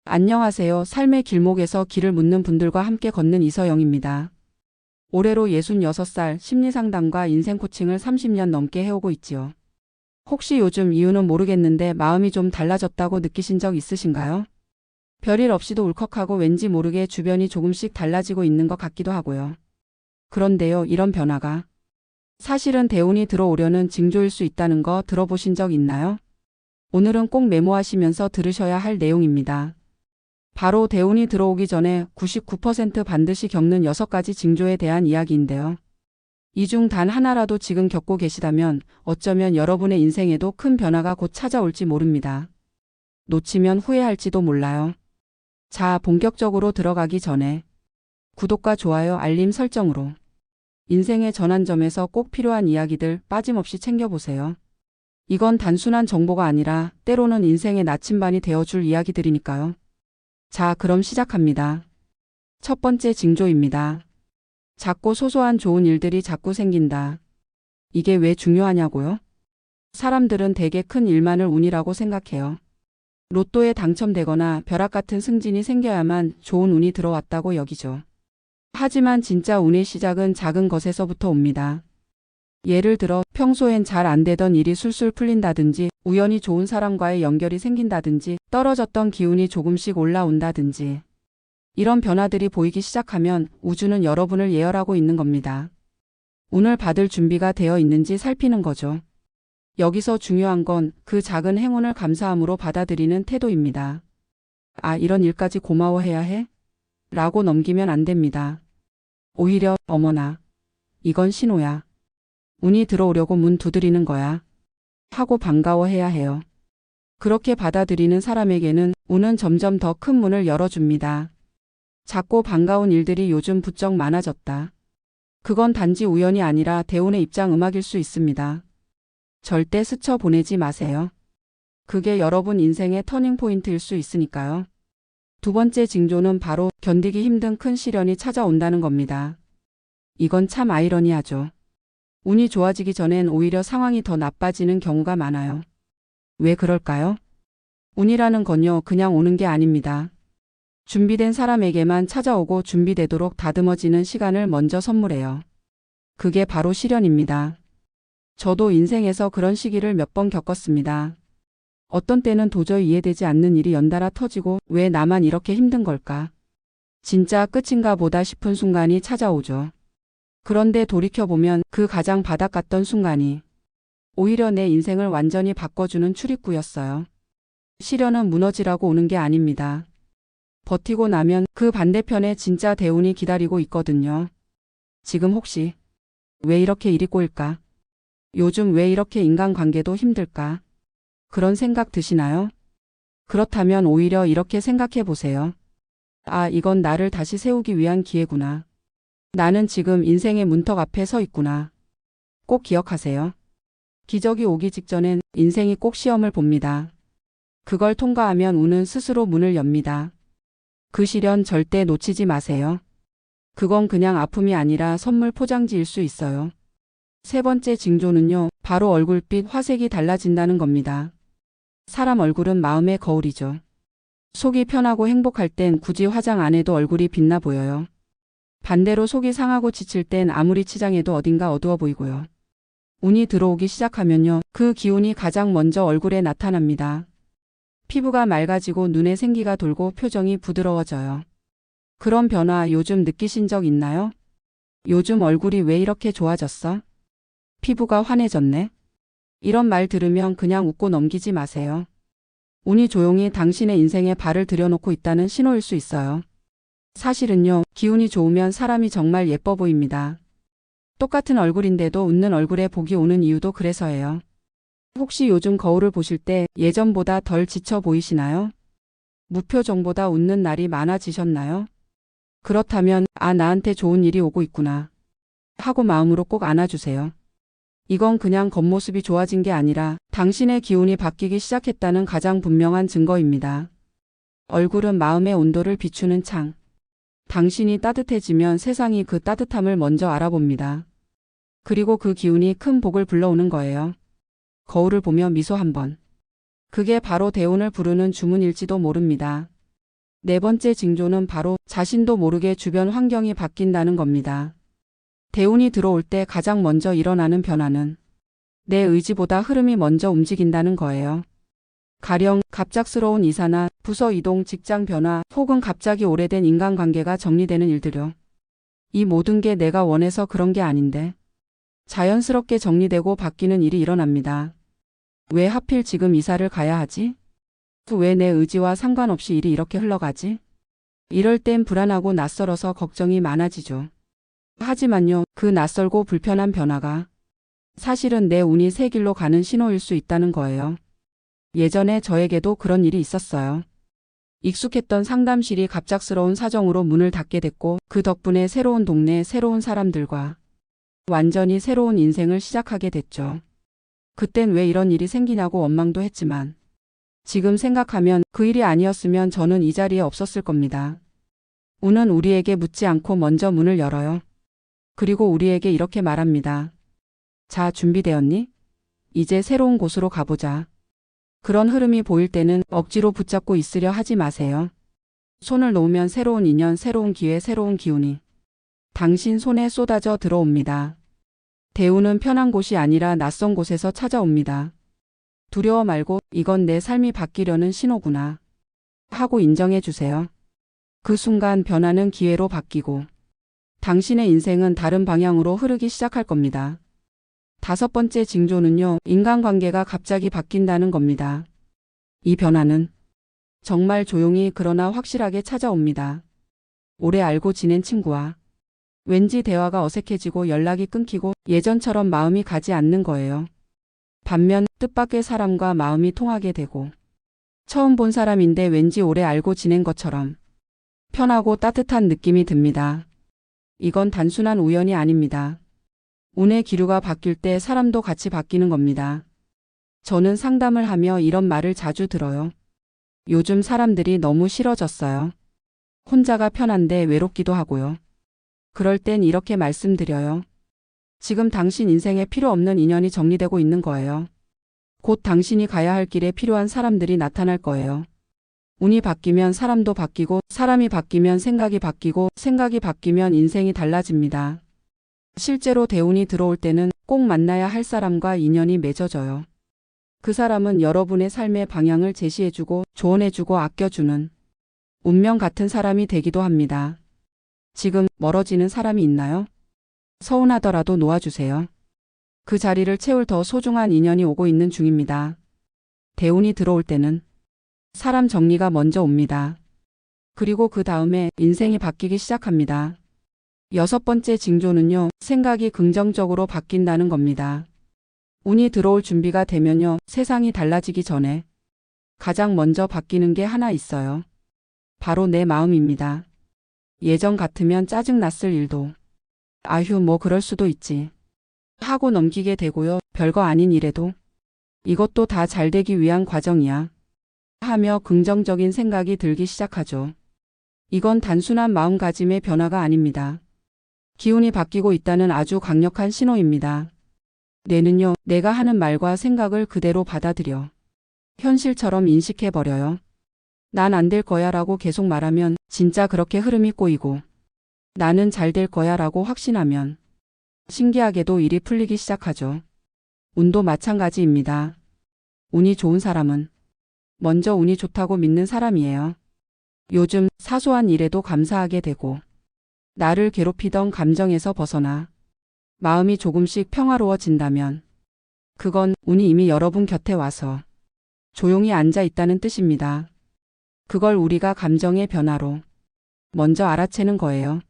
안녕하세요. 삶의 길목에서 길을 묻는 분들과 함께 걷는 이서영입니다. 올해로 66살, 심리상담과 인생 코칭을 30년 넘게 해오고 있지요. 혹시 요즘 이유는 모르겠는데 마음이 좀 달라졌다고 느끼신 적 있으신가요? 별일 없이도 울컥하고 왠지 모르게 주변이 조금씩 달라지고 있는 것 같기도 하고요. 그런데요, 이런 변화가 사실은 대운이 들어오려는 징조일 수 있다는 거 들어보신 적 있나요? 오늘은 꼭 메모하시면서 들으셔야 할 내용입니다. 바로 대운이 들어오기 전에 99% 반드시 겪는 6가지 징조에 대한 이야기인데요. 이 중 단 하나라도 지금 겪고 계시다면 어쩌면 여러분의 인생에도 큰 변화가 곧 찾아올지 모릅니다. 놓치면 후회할지도 몰라요. 자, 본격적으로 들어가기 전에 구독과 좋아요, 알림 설정으로 인생의 전환점에서 꼭 필요한 이야기들 빠짐없이 챙겨보세요. 이건 단순한 정보가 아니라 때로는 인생의 나침반이 되어줄 이야기들이니까요. 자, 그럼 시작합니다. 첫 번째 징조입니다. 작고 소소한 좋은 일들이 자꾸 생긴다. 이게 왜 중요하냐고요? 사람들은 대개 큰 일만을 운이라고 생각해요. 로또에 당첨되거나 벼락 같은 승진이 생겨야만 좋은 운이 들어왔다고 여기죠. 하지만 진짜 운의 시작은 작은 것에서부터 옵니다. 예를 들어 평소엔 잘 안 되던 일이 술술 풀린다든지, 우연히 좋은 사람과의 연결이 생긴다든지, 떨어졌던 기운이 조금씩 올라온다든지. 이런 변화들이 보이기 시작하면 우주는 여러분을 예열하고 있는 겁니다. 운을 받을 준비가 되어 있는지 살피는 거죠. 여기서 중요한 건 그 작은 행운을 감사함으로 받아들이는 태도입니다. 아, 이런 일까지 고마워해야 해? 라고 넘기면 안 됩니다. 오히려 어머나, 이건 신호야. 운이 들어오려고 문 두드리는 거야. 하고 반가워해야 해요. 그렇게 받아들이는 사람에게는 운은 점점 더 큰 문을 열어줍니다. 작고 반가운 일들이 요즘 부쩍 많아졌다. 그건 단지 우연이 아니라 대운의 입장 음악일 수 있습니다. 절대 스쳐 보내지 마세요. 그게 여러분 인생의 터닝포인트일 수 있으니까요. 두 번째 징조는 바로 견디기 힘든 큰 시련이 찾아온다는 겁니다. 이건 참 아이러니하죠. 운이 좋아지기 전엔 오히려 상황이 더 나빠지는 경우가 많아요. 왜 그럴까요? 운이라는 건요, 그냥 오는 게 아닙니다. 준비된 사람에게만 찾아오고 준비되도록 다듬어지는 시간을 먼저 선물해요. 그게 바로 시련입니다. 저도 인생에서 그런 시기를 몇 번 겪었습니다. 어떤 때는 도저히 이해되지 않는 일이 연달아 터지고 왜 나만 이렇게 힘든 걸까? 진짜 끝인가 보다 싶은 순간이 찾아오죠. 그런데 돌이켜보면 그 가장 바닥 같던 순간이 오히려 내 인생을 완전히 바꿔주는 출입구였어요. 시련은 무너지라고 오는 게 아닙니다. 버티고 나면 그 반대편에 진짜 대운이 기다리고 있거든요. 지금 혹시 왜 이렇게 일이 꼬일까? 요즘 왜 이렇게 인간관계도 힘들까? 그런 생각 드시나요? 그렇다면 오히려 이렇게 생각해 보세요. 아, 이건 나를 다시 세우기 위한 기회구나. 나는 지금 인생의 문턱 앞에 서 있구나. 꼭 기억하세요. 기적이 오기 직전엔 인생이 꼭 시험을 봅니다. 그걸 통과하면 운은 스스로 문을 엽니다. 그 시련 절대 놓치지 마세요. 그건 그냥 아픔이 아니라 선물 포장지일 수 있어요. 세 번째 징조는요, 바로 얼굴빛 화색이 달라진다는 겁니다. 사람 얼굴은 마음의 거울이죠. 속이 편하고 행복할 땐 굳이 화장 안 해도 얼굴이 빛나 보여요. 반대로 속이 상하고 지칠 땐 아무리 치장해도 어딘가 어두워 보이고요. 운이 들어오기 시작하면요, 그 기운이 가장 먼저 얼굴에 나타납니다. 피부가 맑아지고 눈에 생기가 돌고 표정이 부드러워져요. 그런 변화 요즘 느끼신 적 있나요? 요즘 얼굴이 왜 이렇게 좋아졌어? 피부가 환해졌네? 이런 말 들으면 그냥 웃고 넘기지 마세요. 운이 조용히 당신의 인생에 발을 들여놓고 있다는 신호일 수 있어요. 사실은요, 기운이 좋으면 사람이 정말 예뻐 보입니다. 똑같은 얼굴인데도 웃는 얼굴에 복이 오는 이유도 그래서예요. 혹시 요즘 거울을 보실 때 예전보다 덜 지쳐 보이시나요? 무표정보다 웃는 날이 많아지셨나요? 그렇다면 아, 나한테 좋은 일이 오고 있구나 하고 마음으로 꼭 안아주세요. 이건 그냥 겉모습이 좋아진 게 아니라 당신의 기운이 바뀌기 시작했다는 가장 분명한 증거입니다. 얼굴은 마음의 온도를 비추는 창. 당신이 따뜻해지면 세상이 그 따뜻함을 먼저 알아봅니다. 그리고 그 기운이 큰 복을 불러오는 거예요. 거울을 보며 미소 한번. 그게 바로 대운을 부르는 주문일지도 모릅니다. 네 번째 징조는 바로 자신도 모르게 주변 환경이 바뀐다는 겁니다. 대운이 들어올 때 가장 먼저 일어나는 변화는 내 의지보다 흐름이 먼저 움직인다는 거예요. 가령 갑작스러운 이사나 부서 이동, 직장 변화, 혹은 갑자기 오래된 인간관계가 정리되는 일들요. 이 모든 게 내가 원해서 그런 게 아닌데 자연스럽게 정리되고 바뀌는 일이 일어납니다. 왜 하필 지금 이사를 가야 하지? 왜 내 의지와 상관없이 일이 이렇게 흘러가지? 이럴 땐 불안하고 낯설어서 걱정이 많아지죠. 하지만요, 그 낯설고 불편한 변화가 사실은 내 운이 새 길로 가는 신호일 수 있다는 거예요. 예전에 저에게도 그런 일이 있었어요. 익숙했던 상담실이 갑작스러운 사정으로 문을 닫게 됐고 그 덕분에 새로운 동네, 새로운 사람들과 완전히 새로운 인생을 시작하게 됐죠. 그땐 왜 이런 일이 생기냐고 원망도 했지만 지금 생각하면 그 일이 아니었으면 저는 이 자리에 없었을 겁니다. 운은 우리에게 묻지 않고 먼저 문을 열어요. 그리고 우리에게 이렇게 말합니다. 자, 준비되었니? 이제 새로운 곳으로 가보자. 그런 흐름이 보일 때는 억지로 붙잡고 있으려 하지 마세요. 손을 놓으면 새로운 인연, 새로운 기회, 새로운 기운이 당신 손에 쏟아져 들어옵니다. 대운은 편한 곳이 아니라 낯선 곳에서 찾아옵니다. 두려워 말고 이건 내 삶이 바뀌려는 신호구나 하고 인정해 주세요. 그 순간 변화는 기회로 바뀌고 당신의 인생은 다른 방향으로 흐르기 시작할 겁니다. 다섯 번째 징조는요, 인간관계가 갑자기 바뀐다는 겁니다. 이 변화는 정말 조용히 그러나 확실하게 찾아옵니다. 오래 알고 지낸 친구와 왠지 대화가 어색해지고 연락이 끊기고 예전처럼 마음이 가지 않는 거예요. 반면 뜻밖의 사람과 마음이 통하게 되고 처음 본 사람인데 왠지 오래 알고 지낸 것처럼 편하고 따뜻한 느낌이 듭니다. 이건 단순한 우연이 아닙니다. 운의 기류가 바뀔 때 사람도 같이 바뀌는 겁니다. 저는 상담을 하며 이런 말을 자주 들어요. 요즘 사람들이 너무 싫어졌어요. 혼자가 편한데 외롭기도 하고요. 그럴 땐 이렇게 말씀드려요. 지금 당신 인생에 필요 없는 인연이 정리되고 있는 거예요. 곧 당신이 가야 할 길에 필요한 사람들이 나타날 거예요. 운이 바뀌면 사람도 바뀌고 사람이 바뀌면 생각이 바뀌고 생각이 바뀌면 인생이 달라집니다. 실제로 대운이 들어올 때는 꼭 만나야 할 사람과 인연이 맺어져요. 그 사람은 여러분의 삶의 방향을 제시해주고 조언해주고 아껴주는 운명 같은 사람이 되기도 합니다. 지금 멀어지는 사람이 있나요? 서운하더라도 놓아주세요. 그 자리를 채울 더 소중한 인연이 오고 있는 중입니다. 대운이 들어올 때는 사람 정리가 먼저 옵니다. 그리고 그 다음에 인생이 바뀌기 시작합니다. 여섯 번째 징조는요, 생각이 긍정적으로 바뀐다는 겁니다. 운이 들어올 준비가 되면요, 세상이 달라지기 전에 가장 먼저 바뀌는 게 하나 있어요. 바로 내 마음입니다. 예전 같으면 짜증났을 일도 아휴 뭐 그럴 수도 있지 하고 넘기게 되고요. 별거 아닌 일에도 이것도 다 잘 되기 위한 과정이야 하며 긍정적인 생각이 들기 시작하죠. 이건 단순한 마음가짐의 변화가 아닙니다. 기운이 바뀌고 있다는 아주 강력한 신호입니다. 뇌는요, 내가 하는 말과 생각을 그대로 받아들여 현실처럼 인식해버려요. 난 안 될 거야 라고 계속 말하면 진짜 그렇게 흐름이 꼬이고 나는 잘 될 거야 라고 확신하면 신기하게도 일이 풀리기 시작하죠. 운도 마찬가지입니다. 운이 좋은 사람은 먼저 운이 좋다고 믿는 사람이에요. 요즘 사소한 일에도 감사하게 되고 나를 괴롭히던 감정에서 벗어나 마음이 조금씩 평화로워진다면 그건 운이 이미 여러분 곁에 와서 조용히 앉아 있다는 뜻입니다. 그걸 우리가 감정의 변화로 먼저 알아채는 거예요.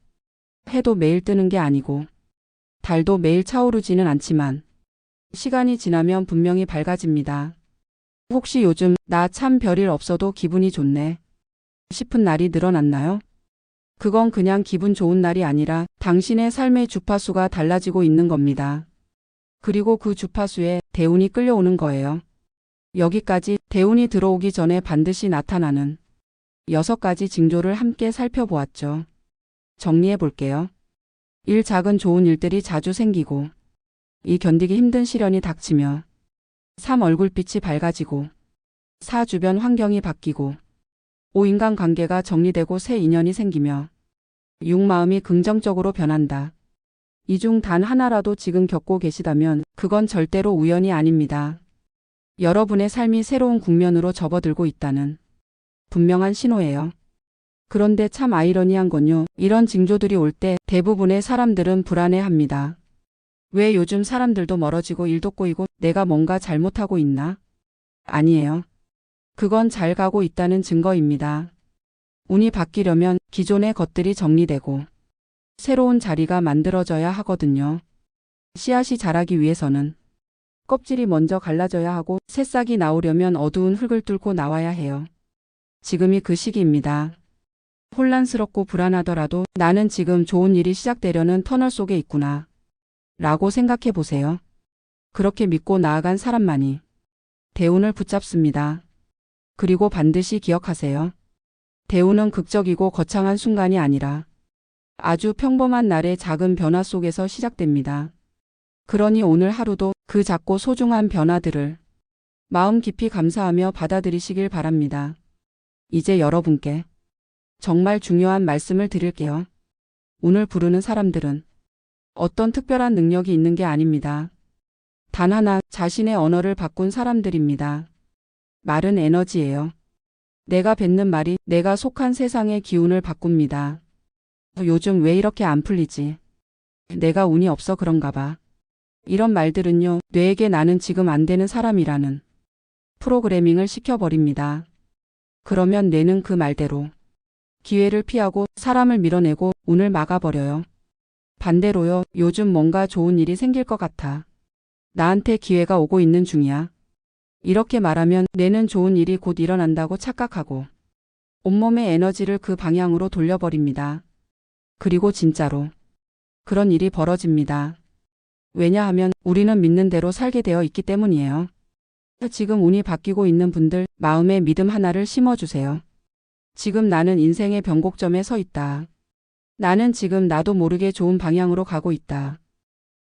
해도 매일 뜨는 게 아니고 달도 매일 차오르지는 않지만 시간이 지나면 분명히 밝아집니다. 혹시 요즘 나 참 별일 없어도 기분이 좋네 싶은 날이 늘어났나요? 그건 그냥 기분 좋은 날이 아니라 당신의 삶의 주파수가 달라지고 있는 겁니다. 그리고 그 주파수에 대운이 끌려오는 거예요. 여기까지 대운이 들어오기 전에 반드시 나타나는 6가지 징조를 함께 살펴보았죠. 정리해 볼게요. 1. 작은 좋은 일들이 자주 생기고 2. 견디기 힘든 시련이 닥치며 3. 얼굴빛이 밝아지고 4. 주변 환경이 바뀌고 오 인간관계가 정리되고 새 인연이 생기며 6 마음이 긍정적으로 변한다. 이 중 단 하나라도 지금 겪고 계시다면 그건 절대로 우연이 아닙니다. 여러분의 삶이 새로운 국면으로 접어들고 있다는 분명한 신호예요. 그런데 참 아이러니한 건요. 이런 징조들이 올 때 대부분의 사람들은 불안해합니다. 왜 요즘 사람들도 멀어지고 일도 꼬이고 내가 뭔가 잘못하고 있나? 아니에요. 그건 잘 가고 있다는 증거입니다. 운이 바뀌려면 기존의 것들이 정리되고 새로운 자리가 만들어져야 하거든요. 씨앗이 자라기 위해서는 껍질이 먼저 갈라져야 하고 새싹이 나오려면 어두운 흙을 뚫고 나와야 해요. 지금이 그 시기입니다. 혼란스럽고 불안하더라도 나는 지금 좋은 일이 시작되려는 터널 속에 있구나 라고 생각해 보세요. 그렇게 믿고 나아간 사람만이 대운을 붙잡습니다. 그리고 반드시 기억하세요. 대운은 극적이고 거창한 순간이 아니라 아주 평범한 날의 작은 변화 속에서 시작됩니다. 그러니 오늘 하루도 그 작고 소중한 변화들을 마음 깊이 감사하며 받아들이시길 바랍니다. 이제 여러분께 정말 중요한 말씀을 드릴게요. 운을 부르는 사람들은 어떤 특별한 능력이 있는 게 아닙니다. 단 하나, 자신의 언어를 바꾼 사람들입니다. 말은 에너지예요. 내가 뱉는 말이 내가 속한 세상의 기운을 바꿉니다. 요즘 왜 이렇게 안 풀리지? 내가 운이 없어 그런가 봐. 이런 말들은요, 뇌에게 나는 지금 안 되는 사람이라는 프로그래밍을 시켜버립니다. 그러면 뇌는 그 말대로 기회를 피하고 사람을 밀어내고 운을 막아버려요. 반대로요, 요즘 뭔가 좋은 일이 생길 것 같아. 나한테 기회가 오고 있는 중이야. 이렇게 말하면 뇌는 좋은 일이 곧 일어난다고 착각하고 온몸의 에너지를 그 방향으로 돌려버립니다. 그리고 진짜로 그런 일이 벌어집니다. 왜냐하면 우리는 믿는 대로 살게 되어 있기 때문이에요. 지금 운이 바뀌고 있는 분들 마음에 믿음 하나를 심어주세요. 지금 나는 인생의 변곡점에 서 있다. 나는 지금 나도 모르게 좋은 방향으로 가고 있다.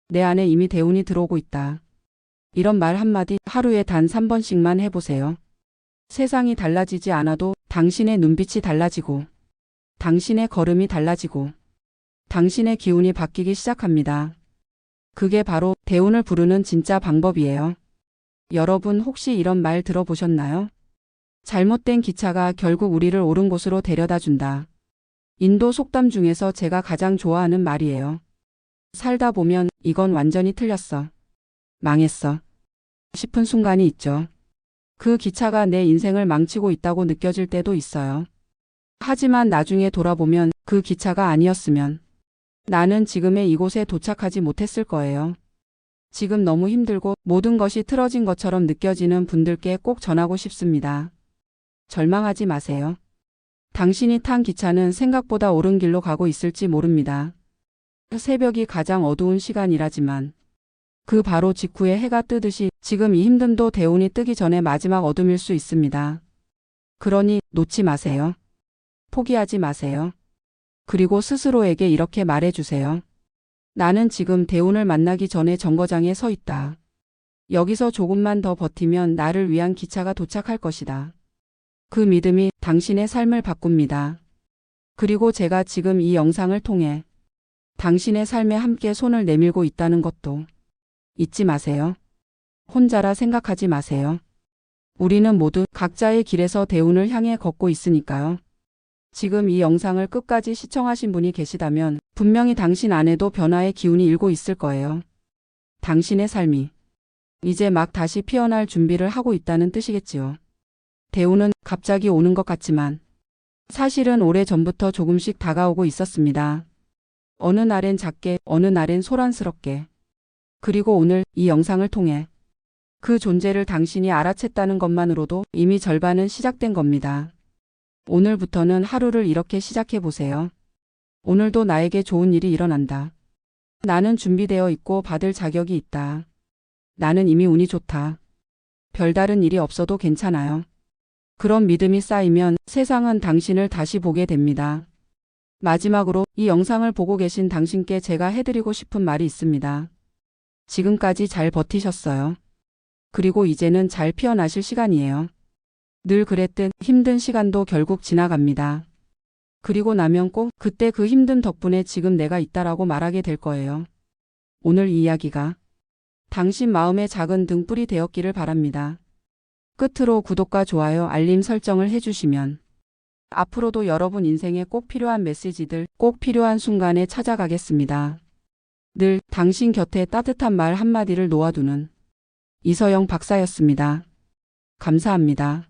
내 안에 이미 대운이 들어오고 있다. 이런 말 한마디 하루에 단 3번씩만 해보세요. 세상이 달라지지 않아도 당신의 눈빛이 달라지고 당신의 걸음이 달라지고 당신의 기운이 바뀌기 시작합니다. 그게 바로 대운을 부르는 진짜 방법이에요. 여러분 혹시 이런 말 들어보셨나요? 잘못된 기차가 결국 우리를 옳은 곳으로 데려다 준다. 인도 속담 중에서 제가 가장 좋아하는 말이에요. 살다 보면 이건 완전히 틀렸어. 망했어. 싶은 순간이 있죠. 그 기차가 내 인생을 망치고 있다고 느껴질 때도 있어요. 하지만 나중에 돌아보면 그 기차가 아니었으면 나는 지금의 이곳에 도착하지 못했을 거예요. 지금 너무 힘들고 모든 것이 틀어진 것처럼 느껴지는 분들께 꼭 전하고 싶습니다. 절망하지 마세요. 당신이 탄 기차는 생각보다 옳은 길로 가고 있을지 모릅니다. 새벽이 가장 어두운 시간이라지만 그 바로 직후에 해가 뜨듯이 지금 이 힘듦도 대운이 뜨기 전에 마지막 어둠일 수 있습니다. 그러니 놓지 마세요. 포기하지 마세요. 그리고 스스로에게 이렇게 말해주세요. 나는 지금 대운을 만나기 전에 정거장에 서 있다. 여기서 조금만 더 버티면 나를 위한 기차가 도착할 것이다. 그 믿음이 당신의 삶을 바꿉니다. 그리고 제가 지금 이 영상을 통해 당신의 삶에 함께 손을 내밀고 있다는 것도 잊지 마세요. 혼자라 생각하지 마세요. 우리는 모두 각자의 길에서 대운을 향해 걷고 있으니까요. 지금 이 영상을 끝까지 시청하신 분이 계시다면 분명히 당신 안에도 변화의 기운이 일고 있을 거예요. 당신의 삶이 이제 막 다시 피어날 준비를 하고 있다는 뜻이겠지요. 대운은 갑자기 오는 것 같지만 사실은 오래전부터 조금씩 다가오고 있었습니다. 어느 날엔 작게, 어느 날엔 소란스럽게. 그리고 오늘 이 영상을 통해 그 존재를 당신이 알아챘다는 것만으로도 이미 절반은 시작된 겁니다. 오늘부터는 하루를 이렇게 시작해 보세요. 오늘도 나에게 좋은 일이 일어난다. 나는 준비되어 있고 받을 자격이 있다. 나는 이미 운이 좋다. 별다른 일이 없어도 괜찮아요. 그런 믿음이 쌓이면 세상은 당신을 다시 보게 됩니다. 마지막으로 이 영상을 보고 계신 당신께 제가 해드리고 싶은 말이 있습니다. 지금까지 잘 버티셨어요. 그리고 이제는 잘 피어나실 시간이에요. 늘 그랬듯 힘든 시간도 결국 지나갑니다. 그리고 나면 꼭 그때 그 힘든 덕분에 지금 내가 있다라고 말하게 될 거예요. 오늘 이 이야기가 당신 마음의 작은 등불이 되었기를 바랍니다. 끝으로 구독과 좋아요, 알림 설정을 해주시면 앞으로도 여러분 인생에 꼭 필요한 메시지들, 꼭 필요한 순간에 찾아가겠습니다. 늘 당신 곁에 따뜻한 말 한마디를 놓아두는 이서영 박사였습니다. 감사합니다.